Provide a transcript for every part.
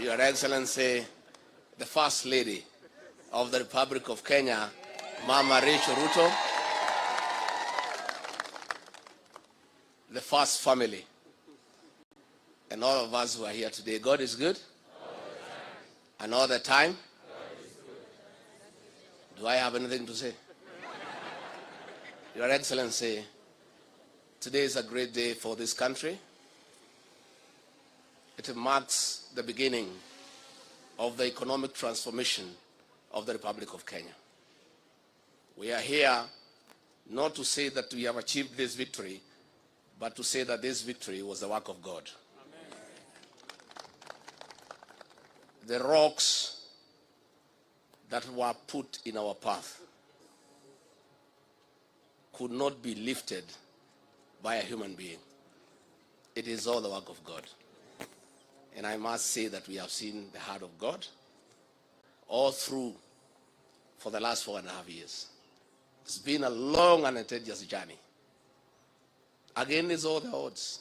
Your Excellency, the First Lady of the Republic of Kenya, Mama Rachel Ruto, the first family, and all of us who are here today. God is good, and all the time. Do I have anything to say? Your Excellency, today is a great day for this country. It marks the beginning of the economic transformation of the Republic of Kenya. We are here not to say that we have achieved this victory, but to say that this victory was the work of God. Amen. The rocks that were put in our path could not be lifted by a human being. It is all the work of God. And I must say that we have seen the heart of God all through for the last 4.5 years. It's been a long and tedious journey. Against all the odds,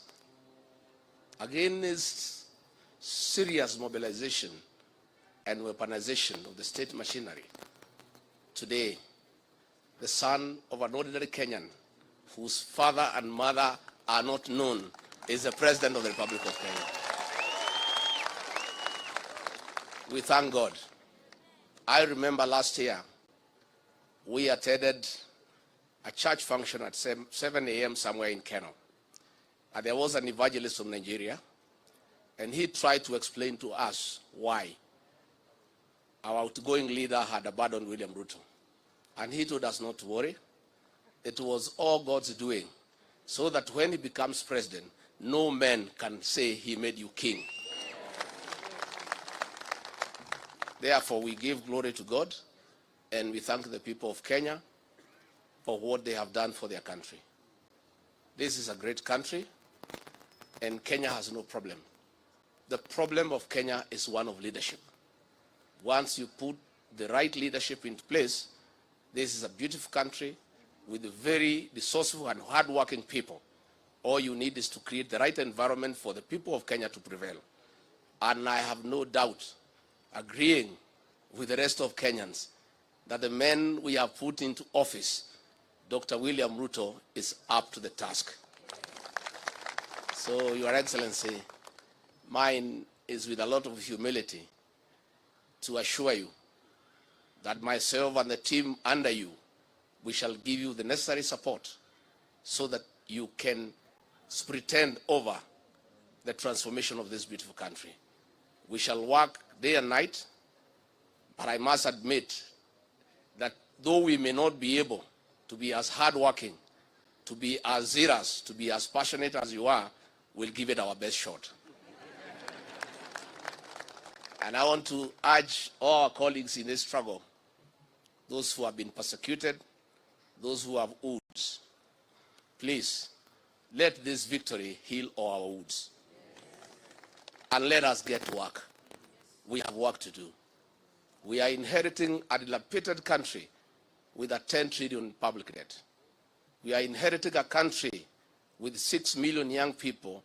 against serious mobilization and weaponization of the state machinery. Today, the son of an ordinary Kenyan whose father and mother are not known is the President of the Republic of Kenya. We thank God. I remember last year, we attended a church function at 7 a.m. somewhere in Kenya. And there was an evangelist from Nigeria, and he tried to explain to us why our outgoing leader had abandoned William Ruto. And he told us not to worry. It was all God's doing, so that when he becomes president, no man can say he made you king. Therefore, we give glory to God, and we thank the people of Kenya for what they have done for their country. This is a great country, and Kenya has no problem. The problem of Kenya is one of leadership. Once you put the right leadership into place, this is a beautiful country with very resourceful and hardworking people. All you need is to create the right environment for the people of Kenya to prevail. And I have no doubt, agreeing with the rest of Kenyans, that the man we have put into office, Dr. William Ruto, is up to the task. So, Your Excellency, mine is with a lot of humility to assure you that myself and the team under you, we shall give you the necessary support so that you can pretend over the transformation of this beautiful country. We shall work day and night, but I must admit that though we may not be able to be as hardworking, to be as zealous, to be as passionate as you are, we'll give it our best shot. And I want to urge all our colleagues in this struggle, those who have been persecuted, those who have wounds, please, let this victory heal all our wounds. And let us get to work. We have work to do. We are inheriting a dilapidated country with a 10 trillion public debt. We are inheriting a country with 6 million young people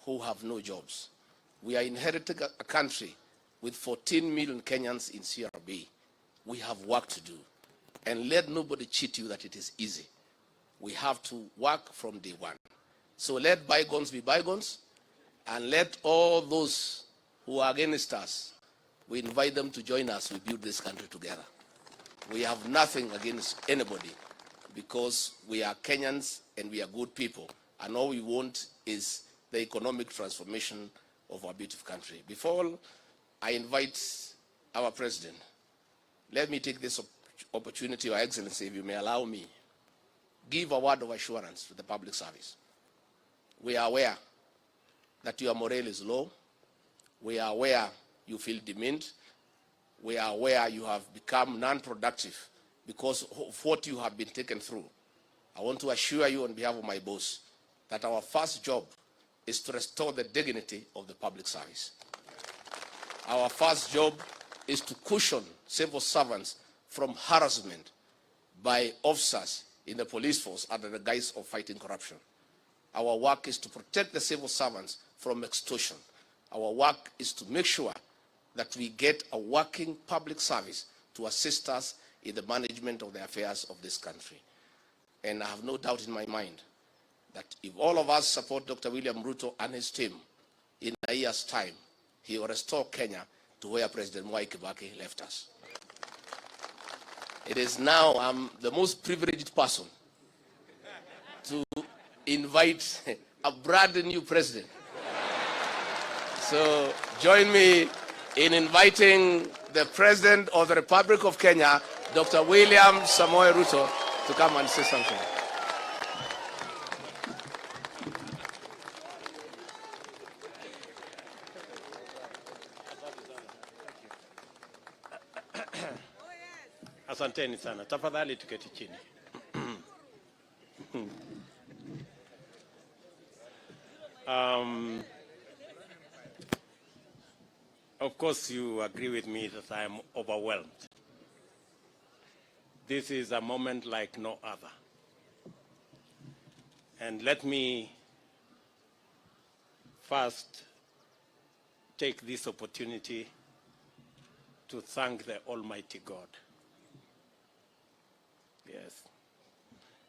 who have no jobs. We are inheriting a country with 14 million Kenyans in CRB. We have work to do. And let nobody cheat you that it is easy. We have to work from day one. So let bygones be bygones, and let all those who are against us, we invite them to join us. We build this country together. We have nothing against anybody because we are Kenyans and we are good people. And all we want is the economic transformation of our beautiful country. Before I invite our president, let me take this opportunity, Your Excellency, if you may allow me, give a word of assurance to the public service. We are aware that your morale is low. We are aware you feel demeaned. We are aware you have become non-productive because of what you have been taken through. I want to assure you on behalf of my boss that our first job is to restore the dignity of the public service. Our first job is to cushion civil servants from harassment by officers in the police force under the guise of fighting corruption. Our work is to protect the civil servants from extortion. Our work is to make sure that we get a working public service to assist us in the management of the affairs of this country. And I have no doubt in my mind that if all of us support Dr. William Ruto and his team, in a year's time, he will restore Kenya to where President Mwai Kibaki left us. It is now I'm the most privileged person to invite a brand new president. So join me in inviting the President of the Republic of Kenya, Dr. William Samoei Ruto, to come and say something. Asanteni sana. Tafadhali tuketi chini. Of course, you agree with me that I am overwhelmed. This is a moment like no other. And let me first take this opportunity to thank the Almighty God. Yes,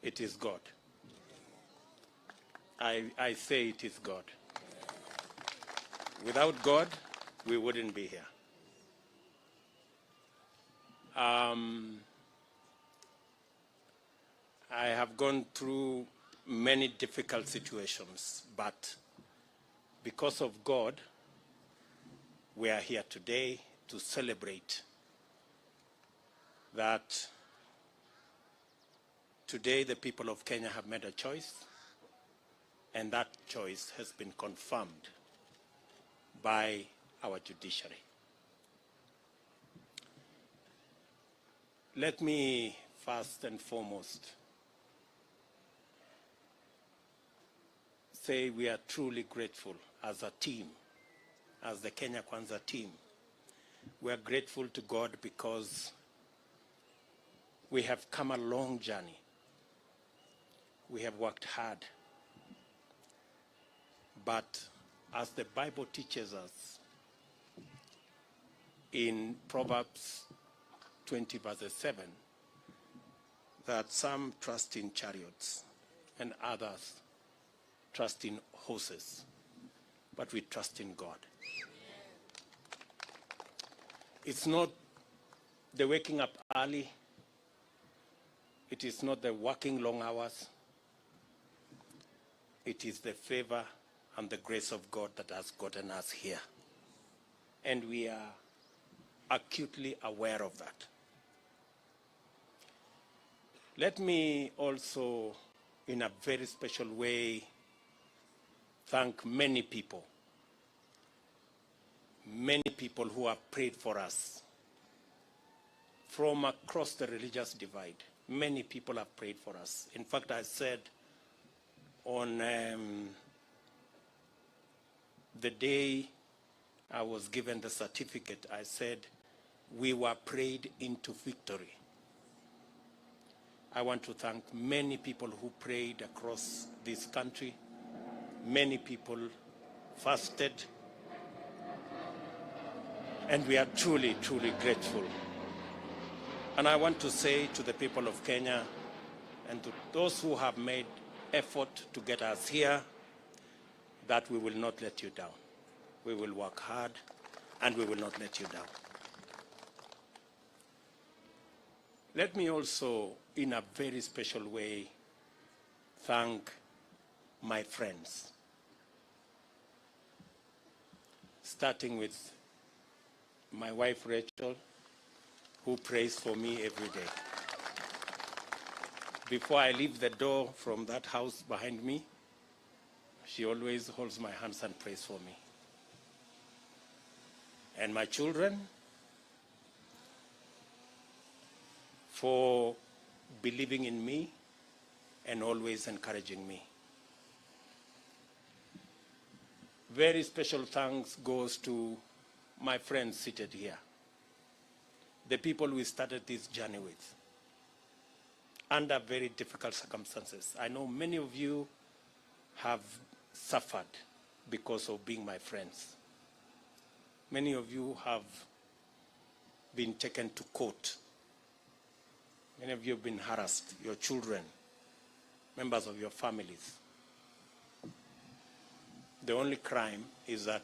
it is God. I say it is God. Without God, we wouldn't be here. I have gone through many difficult situations, but because of God, we are here today to celebrate that today the people of Kenya have made a choice, and that choice has been confirmed by our judiciary. Let me first and foremost say we are truly grateful as a team, as the Kenya Kwanza team. We are grateful to God because we have come a long journey. We have worked hard. But as the Bible teaches us in Proverbs 20 verses 7, that some trust in chariots and others trust in horses, but we trust in God. It's not the waking up early. It is not the working long hours. It is the favor and the grace of God that has gotten us here. And we are acutely aware of that. Let me also, in a very special way, thank many people who have prayed for us from across the religious divide. Many people have prayed for us. In fact, I said on the day I was given the certificate, I said, we were prayed into victory. I want to thank many people who prayed across this country. Many people fasted. And we are truly, truly grateful. And I want to say to the people of Kenya and to those who have made effort to get us here, that we will not let you down. We will work hard and we will not let you down. Let me also, in a very special way, thank my friends, starting with my wife Rachel, who prays for me every day. Before I leave the door from that house behind me, she always holds my hands and prays for me. And my children, for believing in me and always encouraging me. Very special thanks goes to my friends seated here, the people we started this journey with, under very difficult circumstances. I know many of you have suffered because of being my friends. Many of you have been taken to court. Many of you have been harassed, your children, members of your families. The only crime is that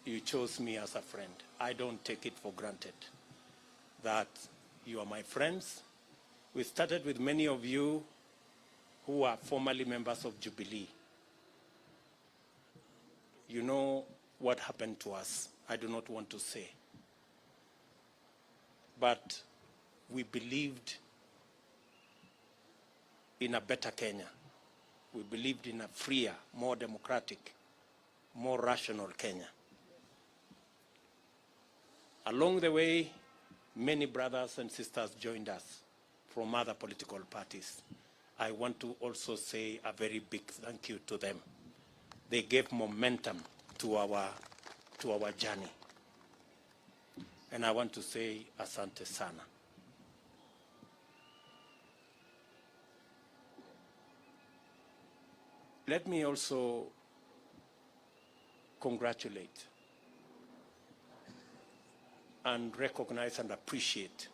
you chose me as a friend. I don't take it for granted that you are my friends. We started with many of you who are formerly members of Jubilee. You know what happened to us. I do not want to say. But we believed in a better Kenya. We believed in a freer, more democratic, more rational Kenya. Along the way, many brothers and sisters joined us from other political parties. I want to also say a very big thank you to them. They gave momentum to our journey. And I want to say asante sana. Let me also congratulate and recognize and appreciate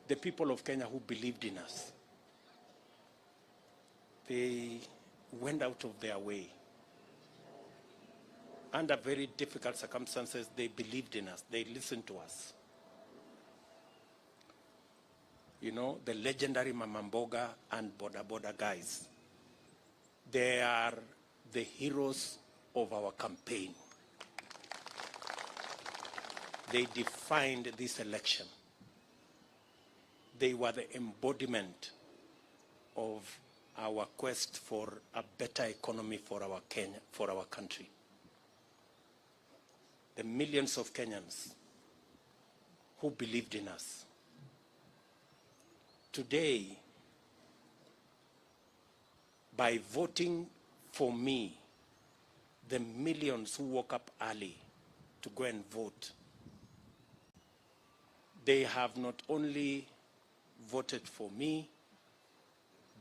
the people of Kenya who believed in us. They went out of their way. Under very difficult circumstances, they believed in us. They listened to us. You know, the legendary Mamamboga and Boda Boda guys, they are the heroes of our campaign. They defined this election. They were the embodiment of our quest for a better economy for our Kenya, for our country. The millions of Kenyans who believed in us. Today, by voting for me, the millions who woke up early to go and vote, they have not only voted for me,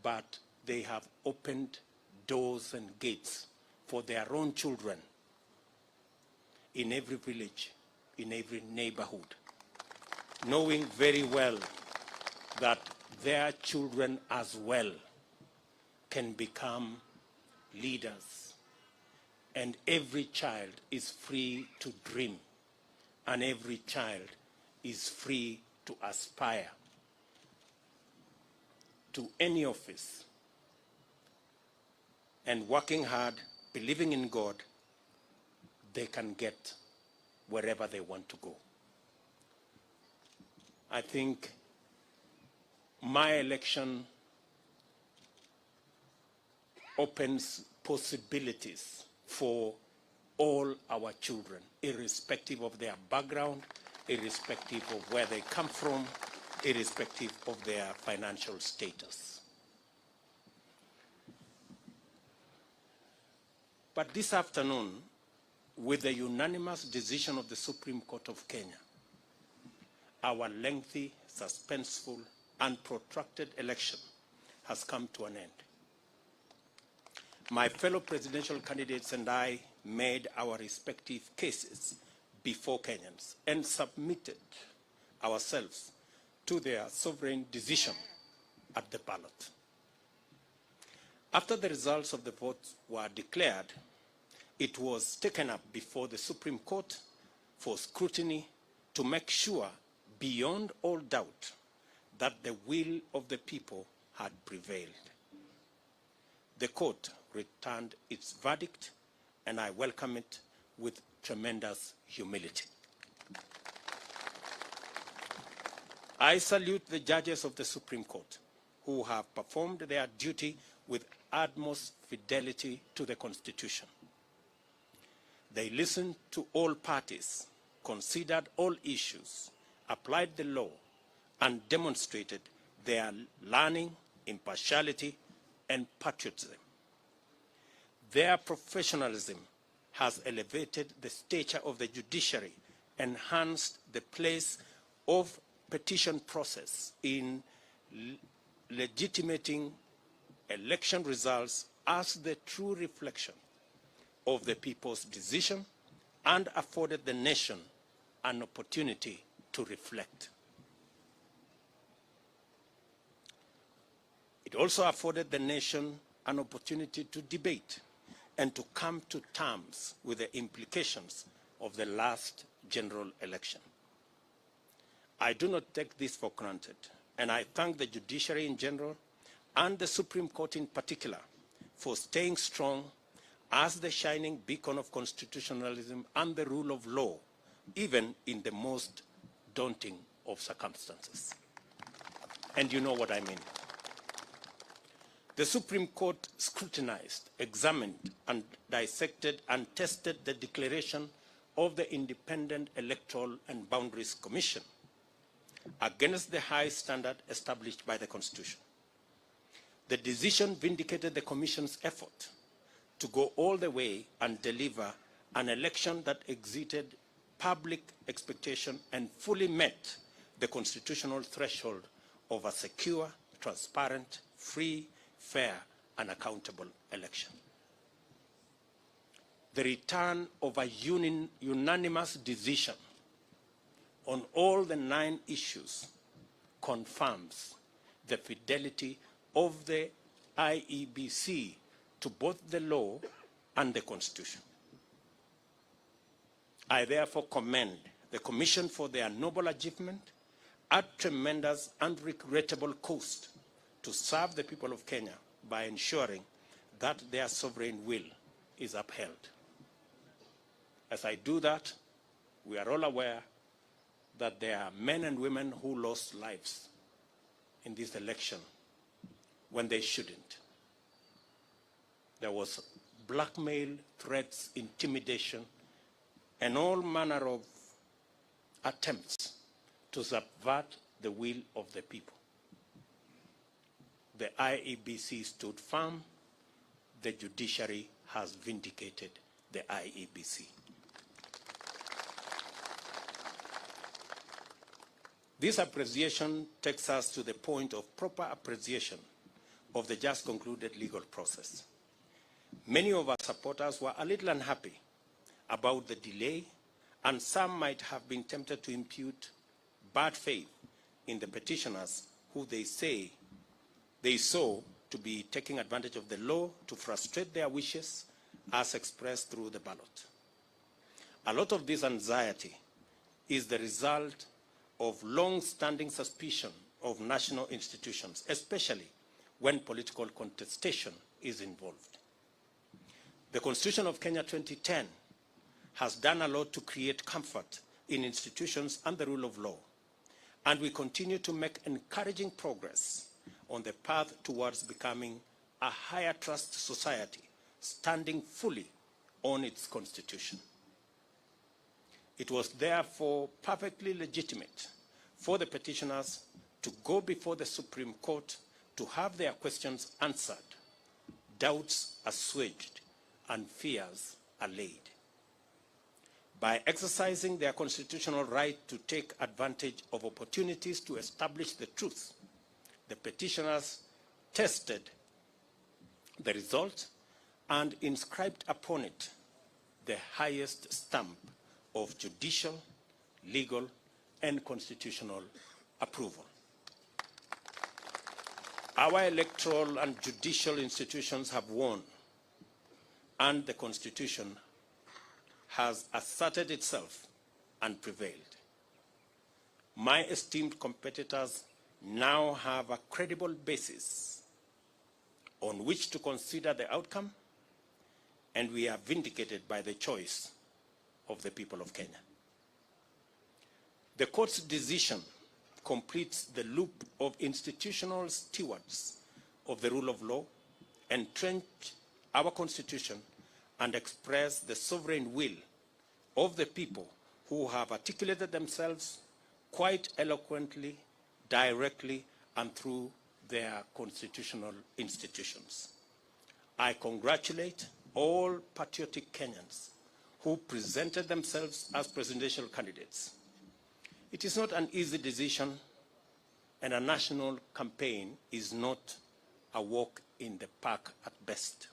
but they have opened doors and gates for their own children in every village, in every neighborhood, knowing very well that their children as well can become leaders. And every child is free to dream, and every child is free to aspire to any office. And working hard, believing in God, they can get wherever they want to go. I think my election opens possibilities for all our children, irrespective of their background, irrespective of where they come from, irrespective of their financial status. But this afternoon, with the unanimous decision of the Supreme Court of Kenya, our lengthy, suspenseful, and protracted election has come to an end. My fellow presidential candidates and I made our respective cases before Kenyans and submitted ourselves to their sovereign decision at the ballot. After the results of the vote were declared, it was taken up before the Supreme Court for scrutiny to make sure, beyond all doubt, that the will of the people had prevailed. The court returned its verdict, and I welcome it with tremendous humility. I salute the judges of the Supreme Court who have performed their duty with utmost fidelity to the Constitution. They listened to all parties, considered all issues, applied the law, and demonstrated their learning, impartiality, and patriotism. Their professionalism has elevated the stature of the judiciary, enhanced the place of petition process in legitimating election results as the true reflection of the people's decision and afforded the nation an opportunity to reflect. It also afforded the nation an opportunity to debate and to come to terms with the implications of the last general election. I do not take this for granted, and I thank the judiciary in general and the Supreme Court in particular for staying strong as the shining beacon of constitutionalism and the rule of law, even in the most daunting of circumstances. And you know what I mean. The Supreme Court scrutinized, examined, and dissected and tested the declaration of the Independent Electoral and Boundaries Commission against the high standard established by the Constitution. The decision vindicated the Commission's effort to go all the way and deliver an election that exceeded public expectation and fully met the constitutional threshold of a secure, transparent, free, fair, and accountable election. The return of a unanimous decision on all the 9 issues confirms the fidelity of the IEBC to both the law and the Constitution. I therefore commend the Commission for their noble achievement at tremendous and regrettable cost to serve the people of Kenya by ensuring that their sovereign will is upheld. As I do that, we are all aware that there are men and women who lost lives in this election when they shouldn't. There was blackmail, threats, intimidation, and all manner of attempts to subvert the will of the people. The IEBC stood firm. The judiciary has vindicated the IEBC. This appreciation takes us to the point of proper appreciation of the just concluded legal process. Many of our supporters were a little unhappy about the delay, and some might have been tempted to impute bad faith in the petitioners who they saw to be taking advantage of the law to frustrate their wishes as expressed through the ballot. A lot of this anxiety is the result of long-standing suspicion of national institutions, especially when political contestation is involved. The Constitution of Kenya 2010 has done a lot to create comfort in institutions and the rule of law, and we continue to make encouraging progress on the path towards becoming a higher trust society, standing fully on its constitution. It was therefore perfectly legitimate for the petitioners to go before the Supreme Court to have their questions answered, doubts assuaged, and fears allayed. By exercising their constitutional right to take advantage of opportunities to establish the truth, the petitioners tested the result and inscribed upon it the highest stamp of judicial, legal, and constitutional approval. Our electoral and judicial institutions have won, and the Constitution has asserted itself and prevailed. My esteemed competitors now have a credible basis on which to consider the outcome, and we are vindicated by the choice of the people of Kenya. The court's decision completes the loop of institutional stewards of the rule of law, entrench our Constitution, and express the sovereign will of the people who have articulated themselves quite eloquently, directly, and through their constitutional institutions. I congratulate all patriotic Kenyans who presented themselves as presidential candidates. It is not an easy decision, and a national campaign is not a walk in the park at best.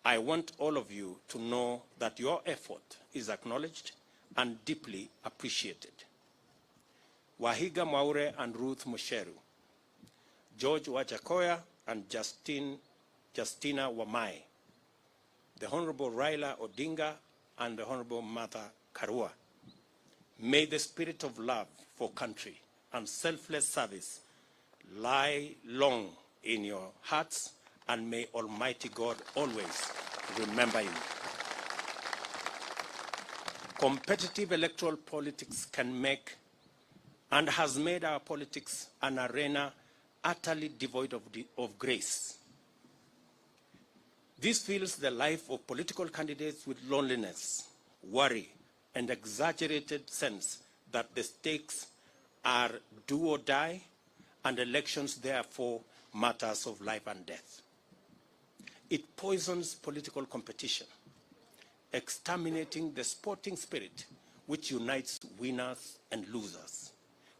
I want all of you to know that your effort is acknowledged and deeply appreciated. Wahiga Mwaure and Ruth Musheru, George Wajakoya and Justina Wamai, the Honorable Raila Odinga and the Honorable Martha Karua. May the spirit of love for country and selfless service lie long in your hearts, and may Almighty God always remember you. Competitive electoral politics can make and has made our politics an arena utterly devoid of grace. This fills the life of political candidates with loneliness, worry, and exaggerated sense that the stakes are do or die, and elections therefore matters of life and death. It poisons political competition, exterminating the sporting spirit which unites winners and losers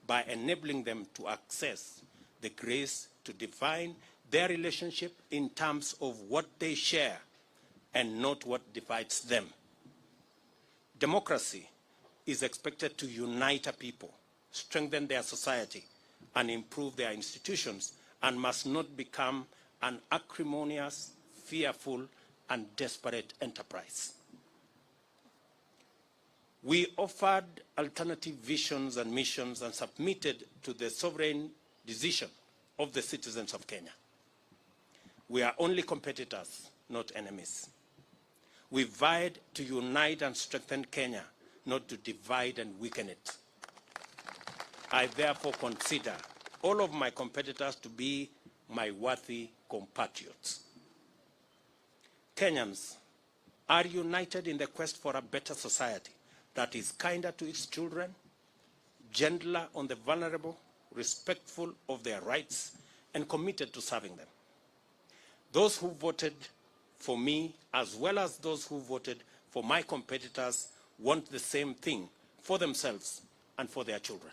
by enabling them to access the grace to define their relationship in terms of what they share and not what divides them. Democracy is expected to unite a people, strengthen their society, and improve their institutions, and must not become an acrimonious, fearful, and desperate enterprise. We offered alternative visions and missions and submitted to the sovereign decision of the citizens of Kenya. We are only competitors, not enemies. We vied to unite and strengthen Kenya, not to divide and weaken it. I therefore consider all of my competitors to be my worthy compatriots. Kenyans are united in the quest for a better society that is kinder to its children, gentler on the vulnerable, respectful of their rights, and committed to serving them. Those who voted for me, as well as those who voted for my competitors, want the same thing for themselves and for their children.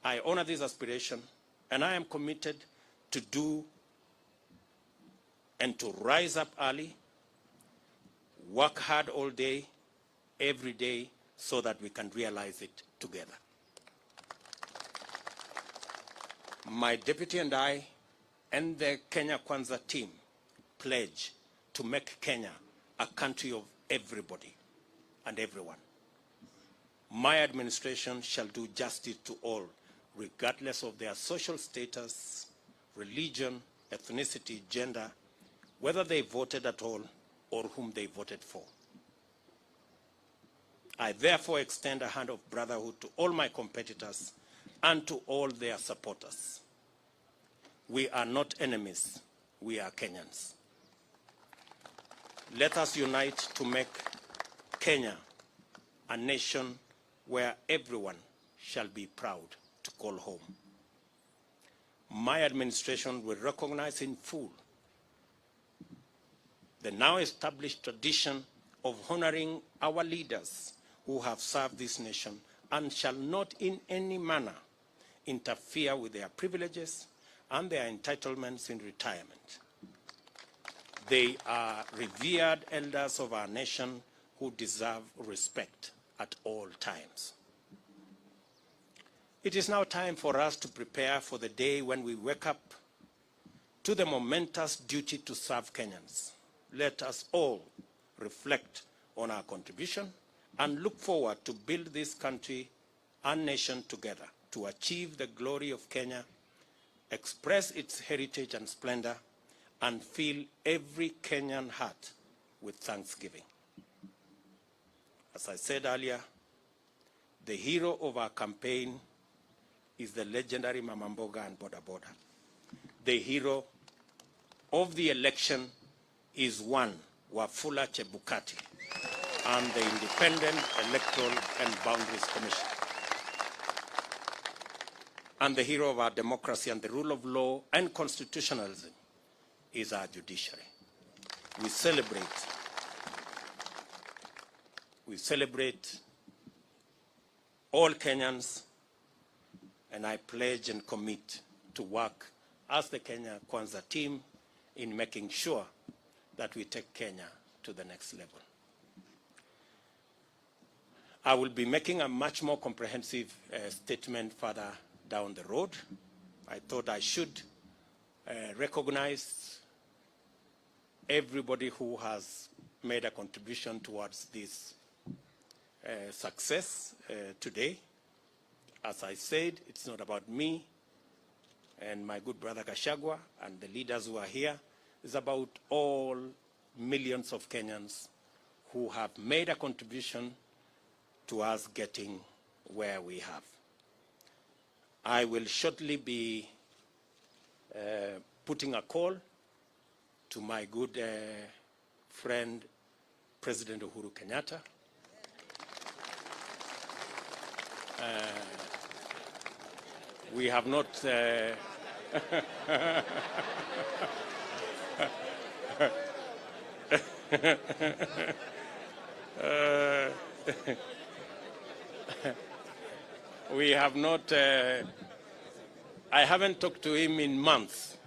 I honor this aspiration, and I am committed to do and to rise up early, work hard all day, every day, so that we can realize it together. My deputy and I and the Kenya Kwanza team pledge to make Kenya a country of everybody and everyone. My administration shall do justice to all, regardless of their social status, religion, ethnicity, gender, whether they voted at all or whom they voted for. I therefore extend a hand of brotherhood to all my competitors and to all their supporters. We are not enemies, we are Kenyans. Let us unite to make Kenya a nation where everyone shall be proud to call home. My administration will recognize in full the now established tradition of honoring our leaders who have served this nation and shall not in any manner interfere with their privileges and their entitlements in retirement. They are revered elders of our nation who deserve respect at all times. It is now time for us to prepare for the day when we wake up to the momentous duty to serve Kenyans. Let us all reflect on our contribution and look forward to build this country and nation together to achieve the glory of Kenya, express its heritage and splendor, and fill every Kenyan heart with thanksgiving. As I said earlier, the hero of our campaign is the legendary Mama Mboga and Boda Boda. The hero of the election is one Wafula Chebukati and the Independent Electoral and Boundaries Commission. And the hero of our democracy and the rule of law and constitutionalism is our judiciary. We celebrate all Kenyans, and I pledge and commit to work as the Kenya Kwanza team in making sure that we take Kenya to the next level. I will be making a much more comprehensive statement further down the road. I thought I should recognize everybody who has made a contribution towards this success today. As I said, it's not about me and my good brother Gachagua and the leaders who are here. It's about all millions of Kenyans who have made a contribution to us getting where we have. I will shortly be putting a call to my good friend, President Uhuru Kenyatta. We have not we have not I haven't talked to him in months.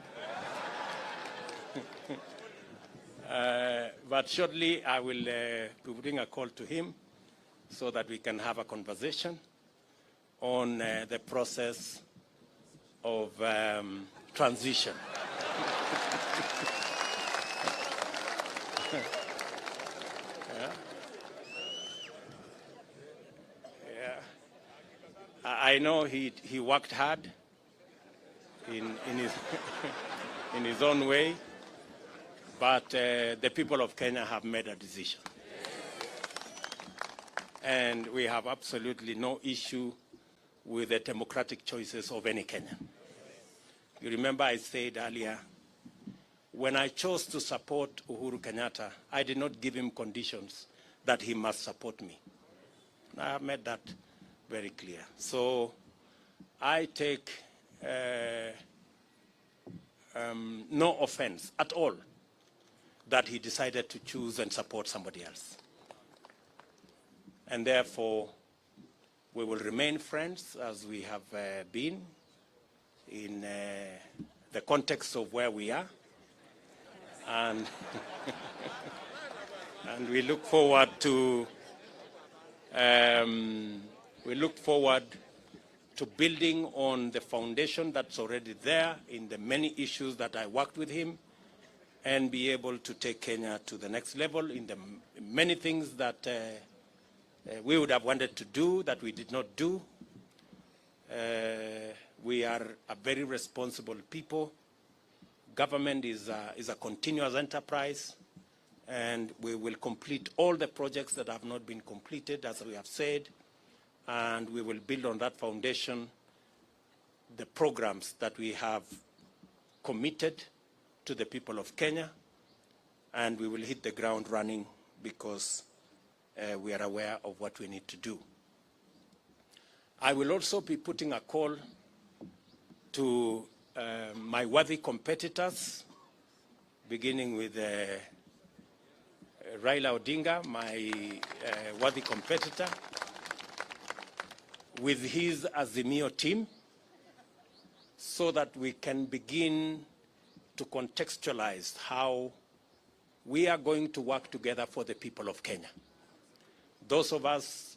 But shortly I will be putting a call to him so that we can have a conversation on the process of transition. I know he worked hard in his in his own way, but the people of Kenya have made a decision. And we have absolutely no issue with the democratic choices of any Kenyan. You remember I said earlier, when I chose to support Uhuru Kenyatta, I did not give him conditions that he must support me. I have made that very clear. So I take no offense at all that he decided to choose and support somebody else. And therefore, we will remain friends as we have been in the context of where we are. And, and we look forward to building on the foundation that's already there in the many issues that I worked with him, and be able to take Kenya to the next level in the many things that we would have wanted to do that we did not do. We are a very responsible people. Government is a continuous enterprise, and we will complete all the projects that have not been completed, as we have said, and we will build on that foundation the programs that we have committed to the people of Kenya, and we will hit the ground running because we are aware of what we need to do. I will also be putting a call to my worthy competitors, beginning with Raila Odinga, my worthy competitor, with his Azimio team, so that we can begin to contextualize how we are going to work together for the people of Kenya. Those of us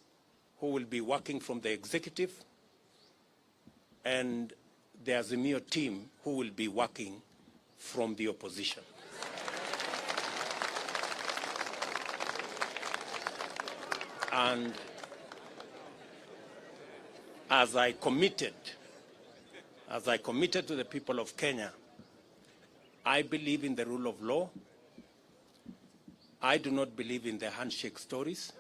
who will be working from the executive, and the Azimio team who will be working from the opposition. And as I committed to the people of Kenya, I believe in the rule of law. I do not believe in the handshake stories.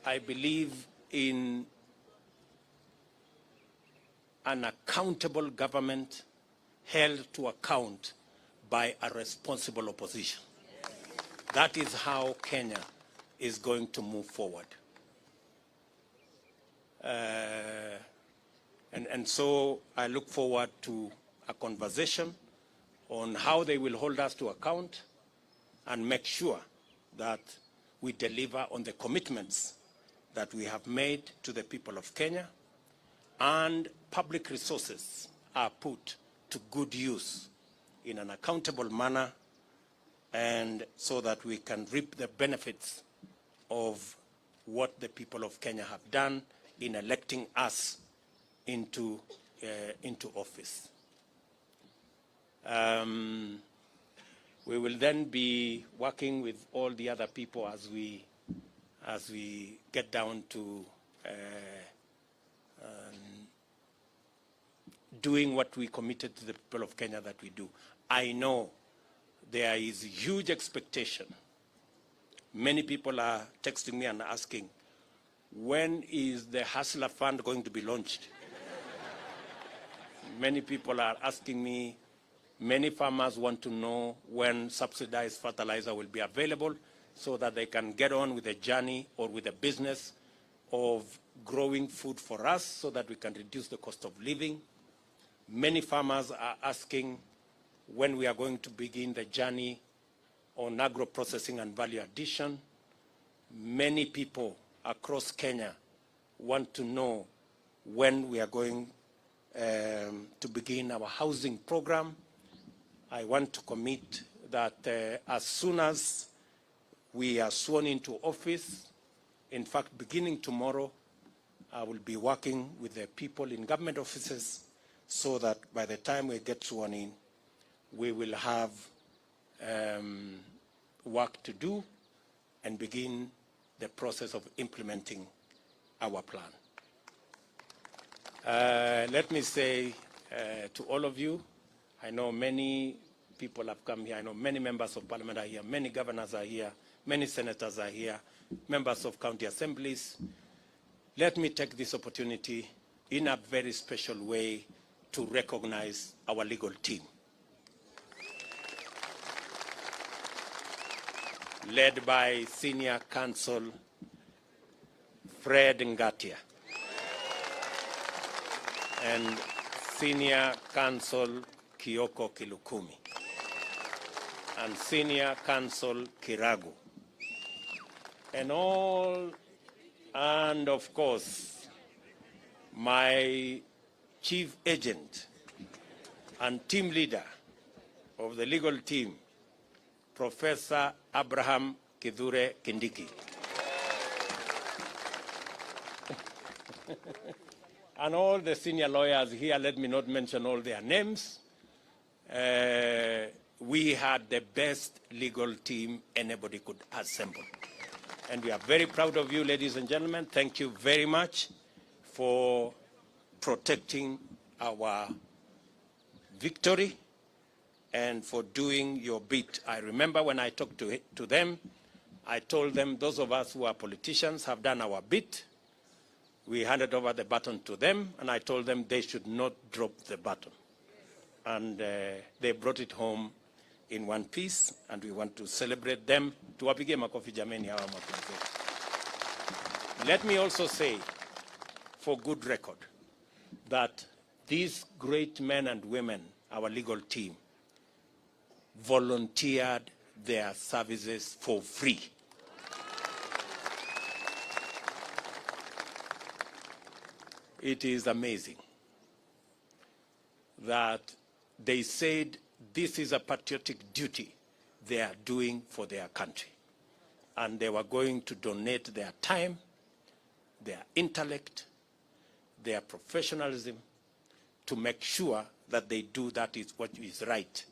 I believe in an accountable government held to account by a responsible opposition. That is how Kenya is going to move forward. And so I look forward to a conversation on how they will hold us to account and make sure that we deliver on the commitments that we have made to the people of Kenya, and public resources are put to good use in an accountable manner, and so that we can reap the benefits of what the people of Kenya have done in electing us into office. We will then be working with all the other people as we get down to doing what we committed to the people of Kenya that we do. I know there is huge expectation. Many people are texting me and asking, when is the Hustler Fund going to be launched? Many people are asking me, many farmers want to know when subsidized fertilizer will be available so that they can get on with the journey or with the business of growing food for us so that we can reduce the cost of living. Many farmers are asking when we are going to begin the journey on agro-processing and value addition. Many people across Kenya want to know when we are going to begin our housing program. I want to commit that as soon as we are sworn into office, in fact, beginning tomorrow, I will be working with the people in government offices so that by the time we get sworn in, we will have work to do and begin the process of implementing our plan. Let me say to all of you, I know many people have come here. I know many members of parliament are here. Many governors are here. Many senators are here. Members of county assemblies. Let me take this opportunity in a very special way to recognize our legal team, led by Senior Counsel Fred Ngatia and Senior Counsel Kioko Kilukumi and Senior Counsel Kiragu, and of course, my chief agent and team leader of the legal team, Professor Abraham Kithure Kindiki. And all the senior lawyers here, let me not mention all their names. We had the best legal team anybody could assemble. And we are very proud of you, ladies and gentlemen. Thank you very much for protecting our victory and for doing your bit. I remember when I talked to them, I told them those of us who are politicians have done our bit. We handed over the baton to them, and I told them they should not drop the baton. And they brought it home in one piece, and we want to celebrate them. Tuwapige makofi jameni hawa mapumziko. Let me also say, for good record, that these great men and women, our legal team, volunteered their services for free. It is amazing that they said this is a patriotic duty they are doing for their country. And they were going to donate their time, their intellect, their professionalism to make sure that they do that is what is right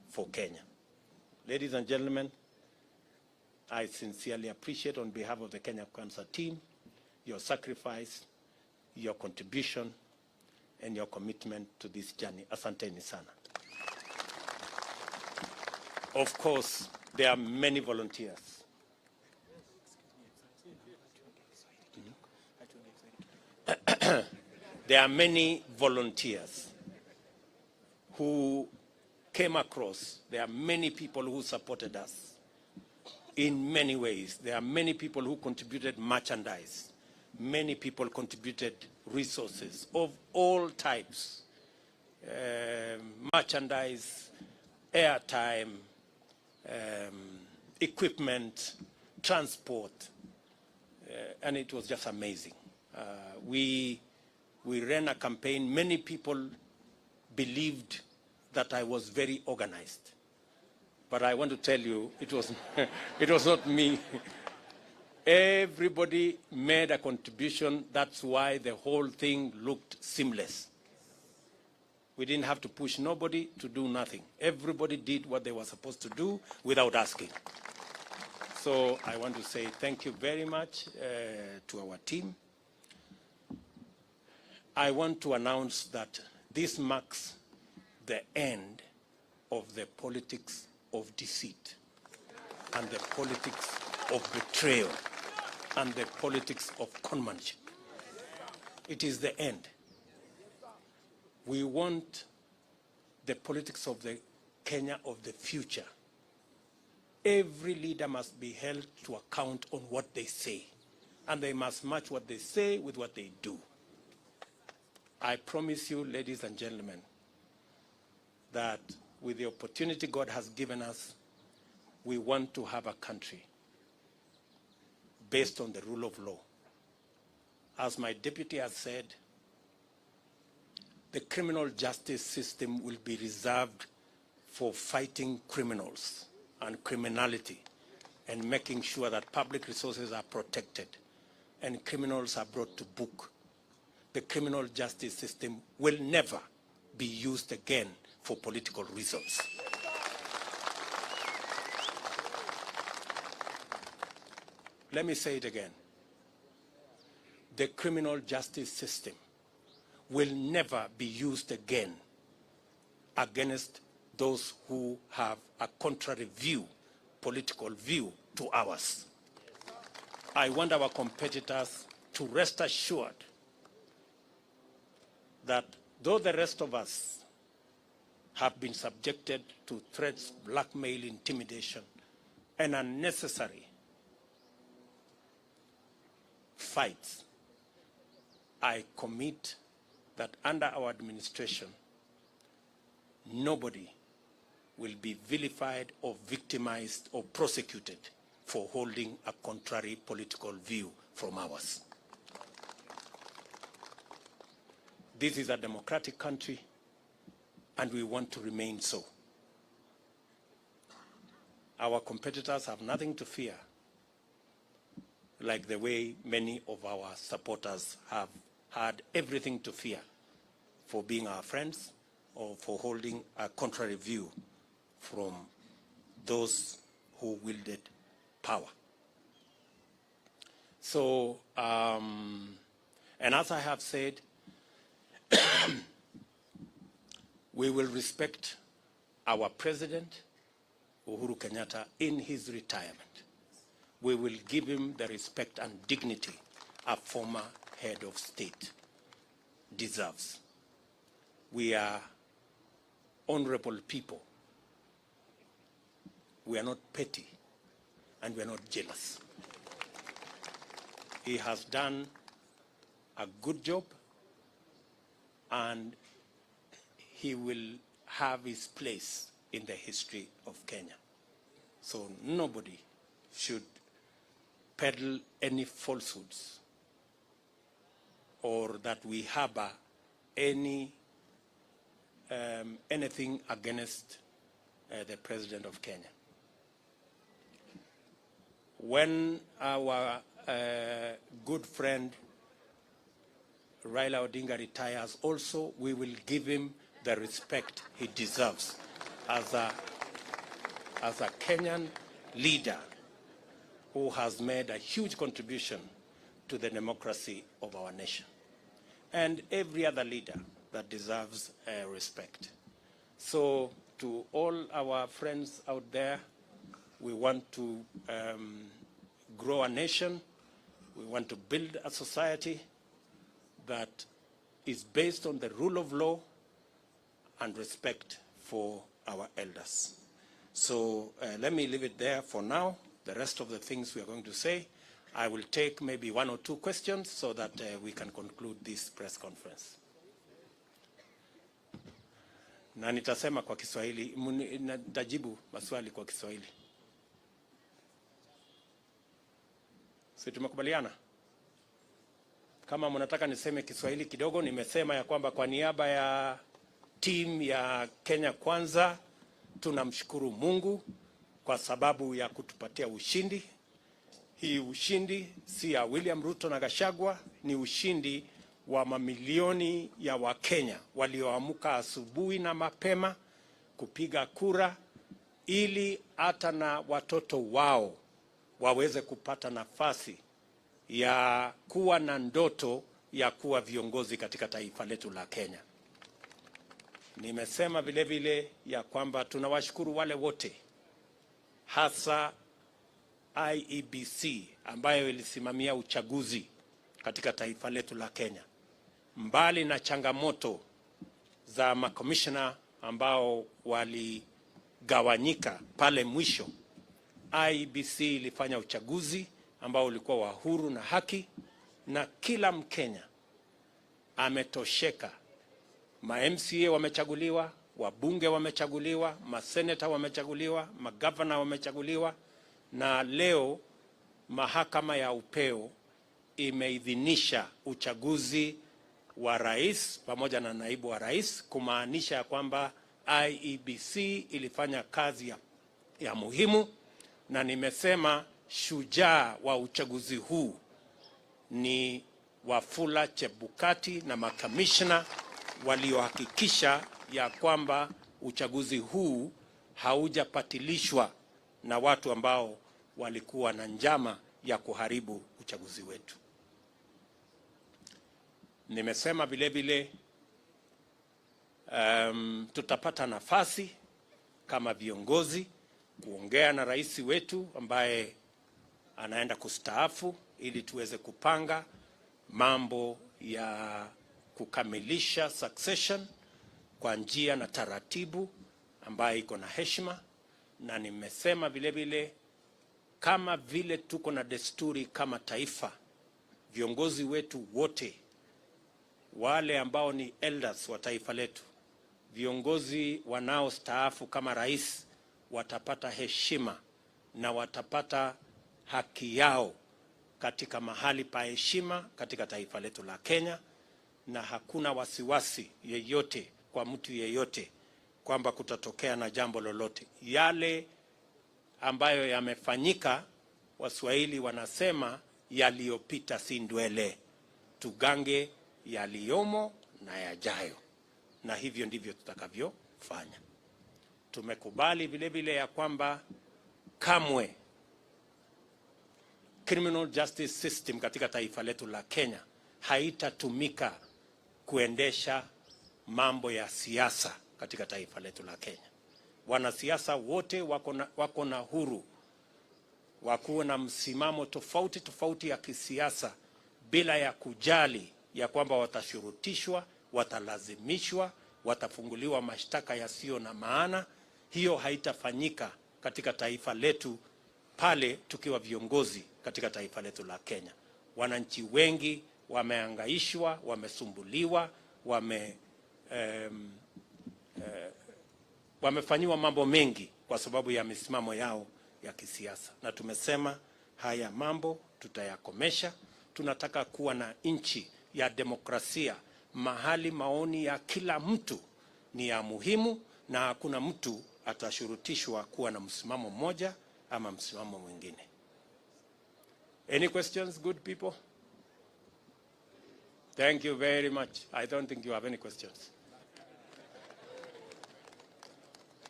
for Kenya. Ladies and gentlemen, I sincerely appreciate on behalf of the Kenya Cancer team your sacrifice, your contribution, and your commitment to this journey. Asanteni sana. Of course, there are many volunteers. There are many volunteers who came across. There are many people who supported us in many ways. There are many people who contributed merchandise. Many people contributed resources of all types, merchandise, airtime, equipment, transport, and it was just amazing. We ran a campaign. Many people believed that I was very organized. But I want to tell you, it was not me. Everybody made a contribution. That's why the whole thing looked seamless. We didn't have to push nobody to do nothing. Everybody did what they were supposed to do without asking. So I want to say thank you very much to our team. I want to announce that this marks the end of the politics of deceit and the politics of betrayal and the politics of conmanship. It is the end. We want the politics of the Kenya of the future. Every leader must be held to account on what they say, and they must match what they say with what they do. I promise you, ladies and gentlemen, that with the opportunity God has given us, we want to have a country based on the rule of law. As my deputy has said, the criminal justice system will be reserved for fighting criminals and criminality and making sure that public resources are protected and criminals are brought to book. The criminal justice system will never be used again for political reasons. Let me say it again. The criminal justice system will never be used again against those who have a contrary view, political view to ours. I want our competitors to rest assured that though the rest of us have been subjected to threats, blackmail, intimidation, and unnecessary fights, I commit that under our administration, nobody will be vilified or victimized or prosecuted for holding a contrary political view from ours. This is a democratic country, and we want to remain so. Our competitors have nothing to fear, like the way many of our supporters have had everything to fear for being our friends or for holding a contrary view from those who wielded power. So, and as I have said, we will respect our President, Uhuru Kenyatta, in his retirement. We will give him the respect and dignity a former head of state deserves. We are honorable people. We are not petty, and we are not jealous. He has done a good job, and he will have his place in the history of Kenya. So nobody should peddle any falsehoods or that we harbor anything against the President of Kenya. When our good friend Raila Odinga retires also, we will give him the respect he deserves as a Kenyan leader who has made a huge contribution to the democracy of our nation, and every other leader that deserves respect. So to all our friends out there, we want to grow a nation. We want to build a society that is based on the rule of law and respect for our elders. So let me leave it there for now. The rest of the things we are going to say, I will take maybe one or two questions so that we can conclude this press conference. Na nitasema kwa Kiswahili, nitajibu maswali kwa Kiswahili. Si tumekubaliana? Kama mnataka niseme Kiswahili kidogo, nimesema ya kwamba kwa niaba ya Timu ya Kenya Kwanza tunamshukuru Mungu kwa sababu ya kutupatia ushindi. Hii ushindi si ya William Ruto na Gachagua, ni ushindi wa mamilioni ya Wakenya walioamka asubuhi na mapema kupiga kura ili hata na watoto wao waweze kupata nafasi ya kuwa na ndoto ya kuwa viongozi katika taifa letu la Kenya. Nimesema vile vile ya kwamba tunawashukuru wale wote, hasa IEBC ambayo ilisimamia uchaguzi katika taifa letu la Kenya. Mbali na changamoto za makomishona ambao waligawanyika pale mwisho, IEBC ilifanya uchaguzi ambao ulikuwa wa huru na haki, na kila Mkenya ametosheka. Ma-MCA wamechaguliwa, wabunge wamechaguliwa, maseneta wamechaguliwa, magavana wamechaguliwa, na leo mahakama ya upeo imeidhinisha uchaguzi wa rais pamoja na naibu wa rais, kumaanisha ya kwamba IEBC ilifanya kazi ya muhimu. Na nimesema shujaa wa uchaguzi huu ni Wafula Chebukati na makamishna waliohakikisha ya kwamba uchaguzi huu haujapatilishwa na watu ambao walikuwa na njama ya kuharibu uchaguzi wetu. Nimesema vile vile tutapata nafasi kama viongozi kuongea na rais wetu ambaye anaenda kustaafu ili tuweze kupanga mambo ya kukamilisha succession kwa njia na taratibu ambaye iko na heshima. Na nimesema vile vile kama vile tuko na desturi kama taifa, viongozi wetu wote wale ambao ni elders wa taifa letu, viongozi wanaostaafu kama rais, watapata heshima na watapata haki yao katika mahali pa heshima katika taifa letu la Kenya, na hakuna wasiwasi yeyote kwa mtu yeyote kwamba kutatokea na jambo lolote. Yale ambayo yamefanyika, Waswahili wanasema yaliyopita si ndwele, tugange yaliyomo na yajayo, na hivyo ndivyo tutakavyofanya. Tumekubali vile vile ya kwamba kamwe criminal justice system katika taifa letu la Kenya haitatumika kuendesha mambo ya siasa katika taifa letu la Kenya. Wanasiasa wote wako na huru wakuwa na msimamo tofauti tofauti ya kisiasa bila ya kujali ya kwamba watashurutishwa, watalazimishwa, watafunguliwa mashtaka yasiyo na maana. Hiyo haitafanyika katika taifa letu pale tukiwa viongozi katika taifa letu la Kenya. Wananchi wengi wameangaishwa, wamesumbuliwa, wamefanyiwa mambo mengi kwa sababu ya misimamo yao ya kisiasa. Na tumesema haya mambo tutayakomesha. Tunataka kuwa na nchi ya demokrasia, mahali maoni ya kila mtu ni ya muhimu na hakuna mtu atashurutishwa kuwa na msimamo mmoja ama msimamo mwingine. Any questions, good people? Thank you very much. I don't think you have any questions.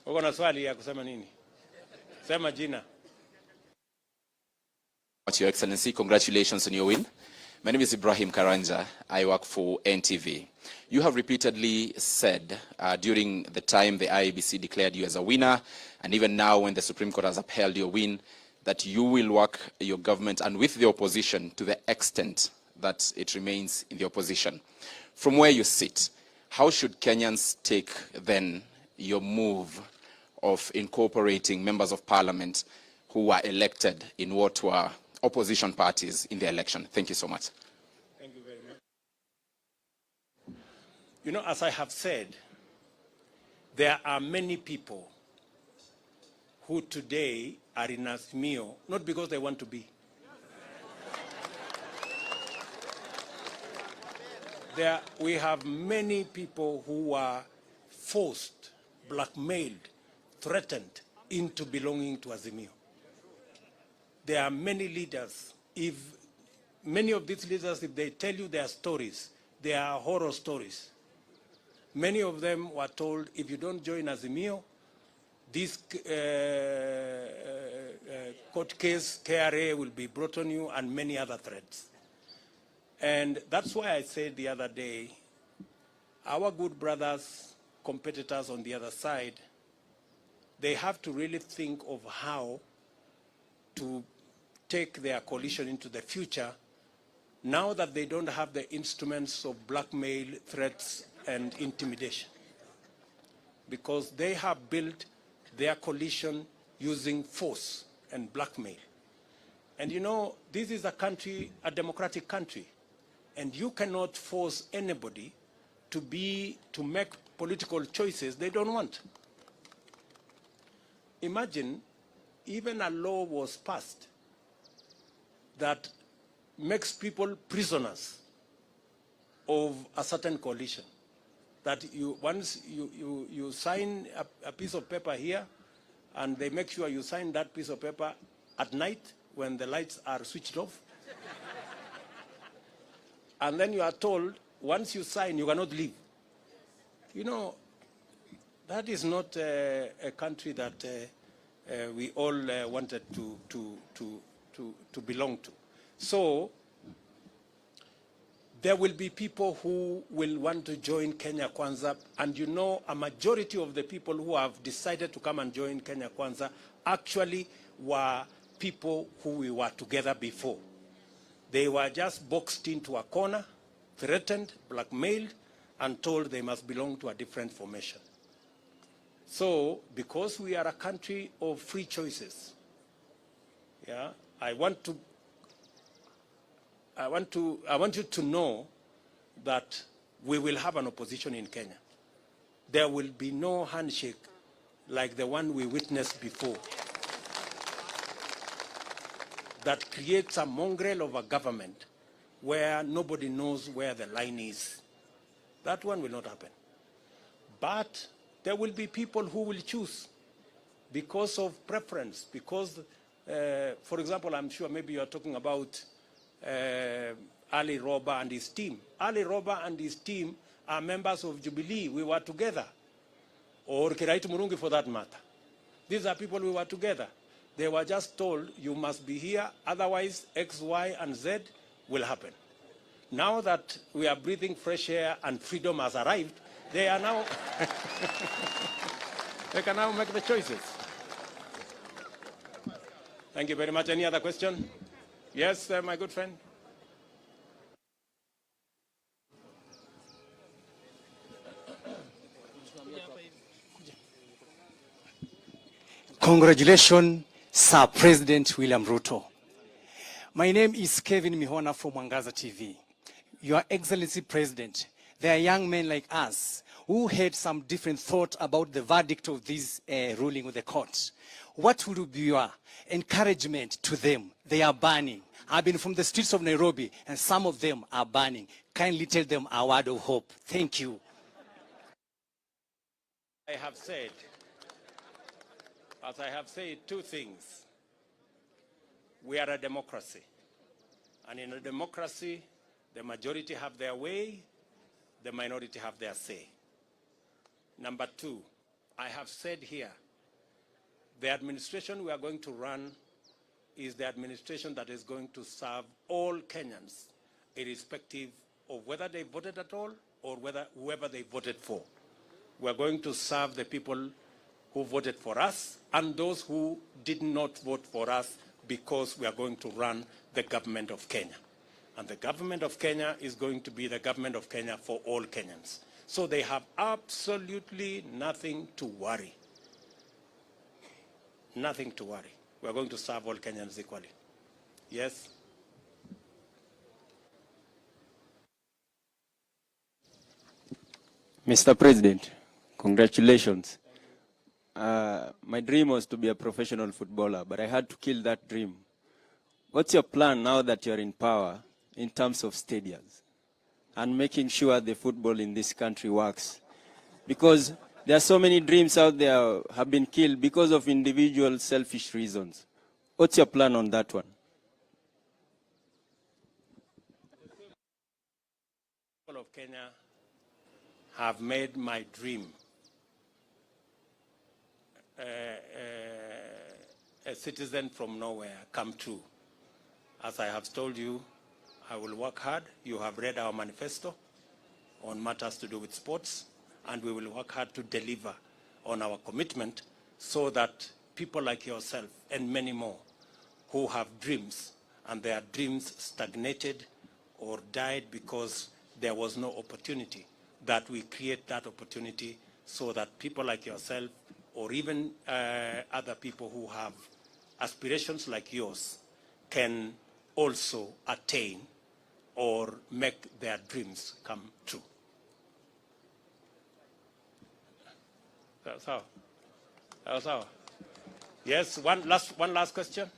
Uko na swali ya kusema nini? Sema jina. Your Excellency, congratulations on your win. My name is Ibrahim Karanja. I work for NTV. You have repeatedly said during the time the IEBC declared you as a winner, and even now when the Supreme Court has upheld your win, that you will work your government and with the opposition to the extent that it remains in the opposition. From where you sit, how should Kenyans take then your move of incorporating members of parliament who were elected in what were opposition parties in the election? Thank you so much. Thank you very much. You know, as I have said, there are many people who today are in Azimio, not because they want to be. We have many people who are forced, blackmailed, threatened into belonging to Azimio. There are many leaders. If many of these leaders, if they tell you their stories, they are horror stories. Many of them were told, if you don't join Azimio, this court case, KRA will be brought on you, and many other threats. And that's why I said the other day, our good brothers, competitors on the other side, they have to really think of how to take their coalition into the future now that they don't have the instruments of blackmail, threats, and intimidation. Because they have built their coalition using force and blackmail. And you know, this is a country, a democratic country, and you cannot force anybody to make political choices they don't want. Imagine even a law was passed that makes people prisoners of a certain coalition. That once you sign a piece of paper here, and they make sure you sign that piece of paper at night when the lights are switched off. And then you are told, once you sign, you cannot leave. You know, that is not a country that we all wanted to belong to. So there will be people who will want to join Kenya Kwanza, and you know, a majority of the people who have decided to come and join Kenya Kwanza actually were people who we were together before. They were just boxed into a corner, threatened, blackmailed, and told they must belong to a different formation. So, because we are a country of free choices, yeah, I want you to know that we will have an opposition in Kenya. There will be no handshake like the one we witnessed before that creates a mongrel of a government where nobody knows where the line is. That one will not happen. But there will be people who will choose because of preference, because, for example, I'm sure maybe you're talking about Ali Roba and his team. Ali Roba and his team are members of Jubilee. We were together. Or Kiraitu Murungi for that matter. These are people we were together. They were just told, you must be here, otherwise X, Y, and Z will happen. Now that we are breathing fresh air and freedom has arrived, they are now, they can now make the choices. Thank you very much. Any other question? Yes, my good friend. Congratulations, Sir President William Ruto. My name is Kevin Mihona from Mwangaza TV. Your Excellency President, there are young men like us who had some different thought about the verdict of this ruling of the court. What would be your encouragement to them? They are burning. I've been from the streets of Nairobi, and some of them are burning. Kindly tell them a word of hope. Thank you. I have said, as I have said, two things. We are a democracy. And in a democracy, the majority have their way, the minority have their say. Number two, I have said here, the administration we are going to run is the administration that is going to serve all Kenyans, irrespective of whether they voted at all or whoever they voted for. We are going to serve the people who voted for us and those who did not vote for us, because we are going to run the government of Kenya. And the government of Kenya is going to be the government of Kenya for all Kenyans. So they have absolutely nothing to worry. Nothing to worry. We are going to serve all Kenyans equally. Yes? Mr. President, congratulations. My dream was to be a professional footballer, but I had to kill that dream. What's your plan now that you're in power in terms of stadiums and making sure the football in this country works? Because There are so many dreams out there have been killed because of individual selfish reasons. What's your plan on that one? People of Kenya have made my dream a citizen from nowhere come true. As I have told you, I will work hard. You have read our manifesto on matters to do with sports, and we will work hard to deliver on our commitment so that people like yourself and many more who have dreams and their dreams stagnated or died because there was no opportunity, that we create that opportunity so that people like yourself or even other people who have aspirations like yours can also attain or make their dreams come true. That's how. That's how. Yes, one last question.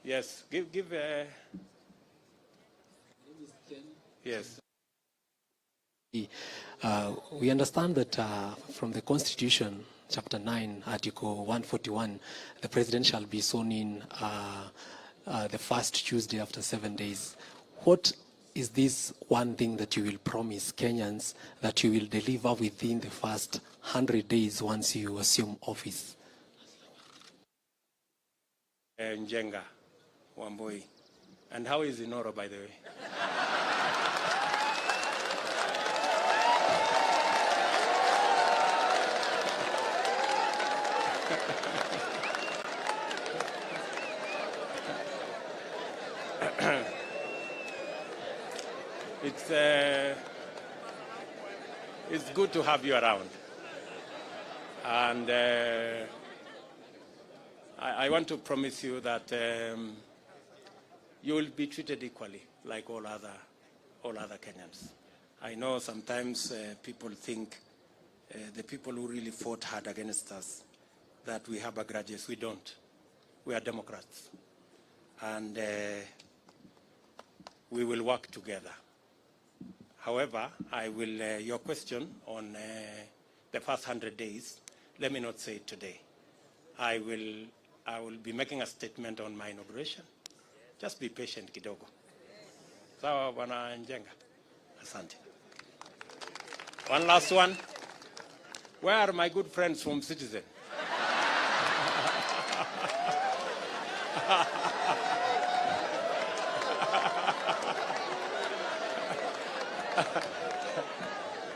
Yes, give yes. We understand that from the Constitution, Chapter 9, Article 141, the President shall be sworn in the first Tuesday after 7 days. What is this one thing that you will promise Kenyans that you will deliver within the first 100 days once you assume office? Njenga, Wambui. And how is Inoro, by the way? It's good to have you around. And I want to promise you that you will be treated equally like all other Kenyans. I know sometimes people think the people who really fought hard against us that we have grudges. We don't. We are Democrats. And we will work together. However, your question on the first 100 days, let me not say it today. I will be making a statement on my inauguration. Just be patient kidogo. Sawa Bwana Njenga. Asante. One last one. Where are my good friends from Citizen?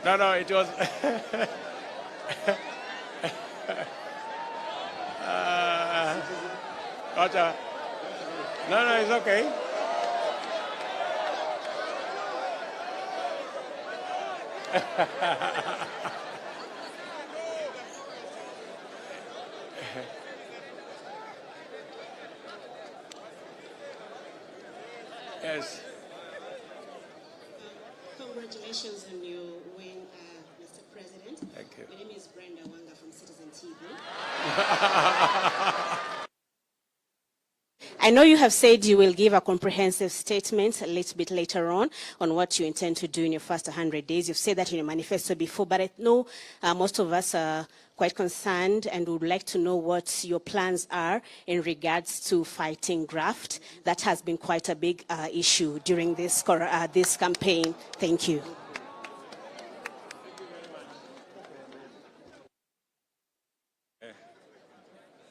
No, it was. No, it's okay. Yes. Congratulations on your win, Mr. President. Thank you. My name is Brenda Wanga from Citizen TV. I know you have said you will give a comprehensive statement a little bit later on what you intend to do in your first 100 days. You've said that in your manifesto before, but I know most of us are quite concerned and would like to know what your plans are in regards to fighting graft. That has been quite a big issue during this campaign. Thank you.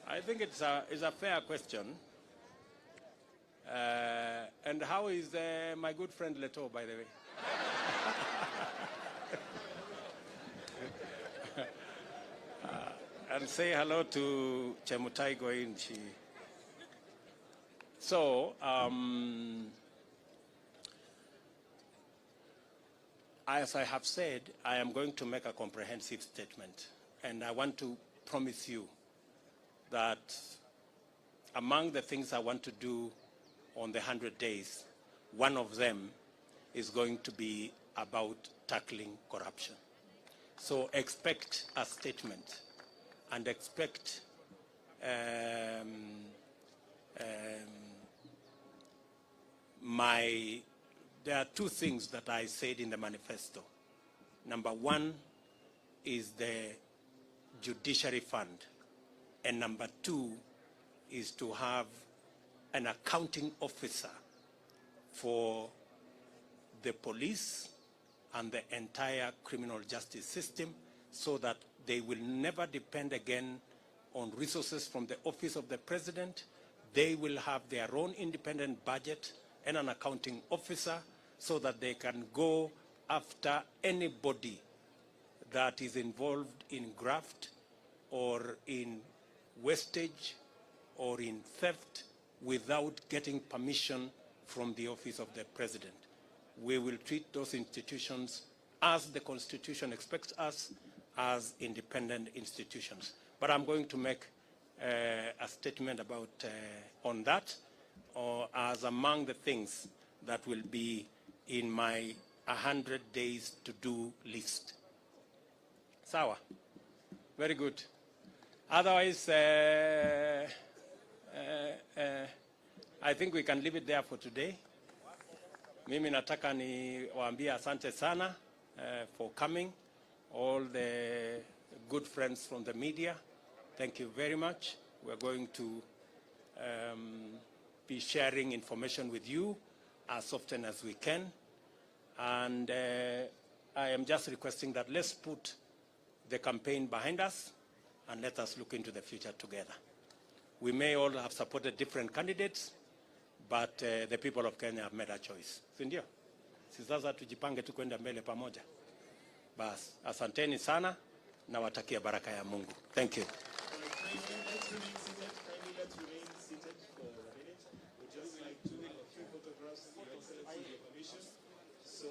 I think it's a fair question. And how is my good friend Leto, by the way? And say hello to Chemutai Goinchi. So, as I have said, I am going to make a comprehensive statement. And I want to promise you that among the things I want to do on the 100 days, one of them is going to be about tackling corruption. So expect a statement and expect there are two things that I said in the manifesto. Number one is the Judiciary Fund. And number two is to have an accounting officer for the police and the entire criminal justice system, so that they will never depend again on resources from the office of the president. They will have their own independent budget and an accounting officer, so that they can go after anybody that is involved in graft or in wastage or in theft without getting permission from the office of the president. We will treat those institutions as the Constitution expects us, as independent institutions. But I'm going to make a statement about on that, or as among the things that will be in my 100 days to do list. Sawa. Very good. Otherwise, I think we can leave it there for today. Mimi nataka niwaambie asante sana for coming. All the good friends from the media, thank you very much. We're going to be sharing information with you as often as we can. And I am just requesting that let's put the campaign behind us and let us look into the future together. We may all have supported different candidates, but the people of Kenya have made a choice. Sindio? Sasa tujipange tu kwenda mbele pamoja. Bas, asanteni sana na watakia baraka ya Mungu. Thank you. So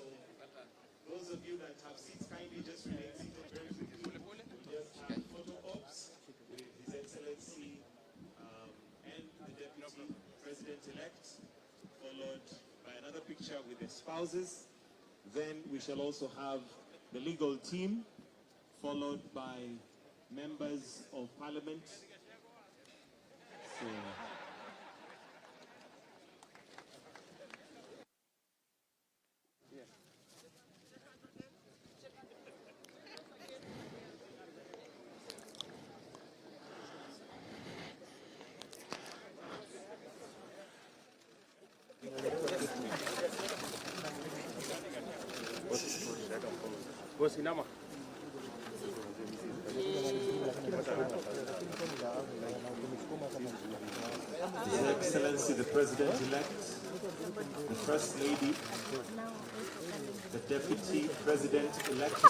those of you that have seats, kindly just remain seated very quickly. We just have photo ops with His Excellency and the Deputy President-elect, followed by another picture with the spouses. Then we shall also have the legal team, followed by members of parliament. So, His Excellency the President-elect, the First Lady, the Deputy President-elect,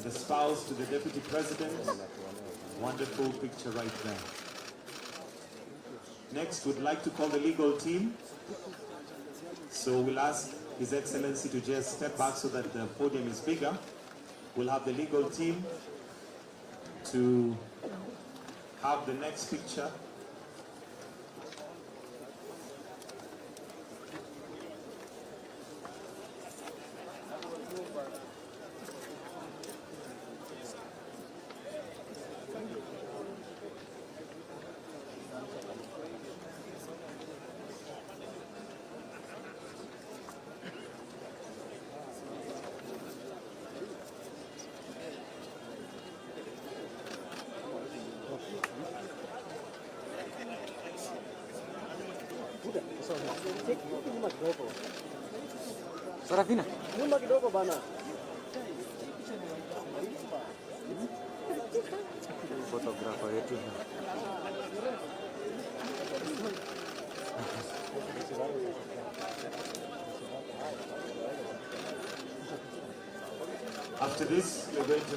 the spouse to the Deputy President. Wonderful picture right there. Next, we'd like to call the legal team. So we'll ask His Excellency to just step back so that the podium is bigger. We'll have the legal team to have the next picture. Sarafina. Nyuma kidogo bana. Photographer yetu. After this, we're going to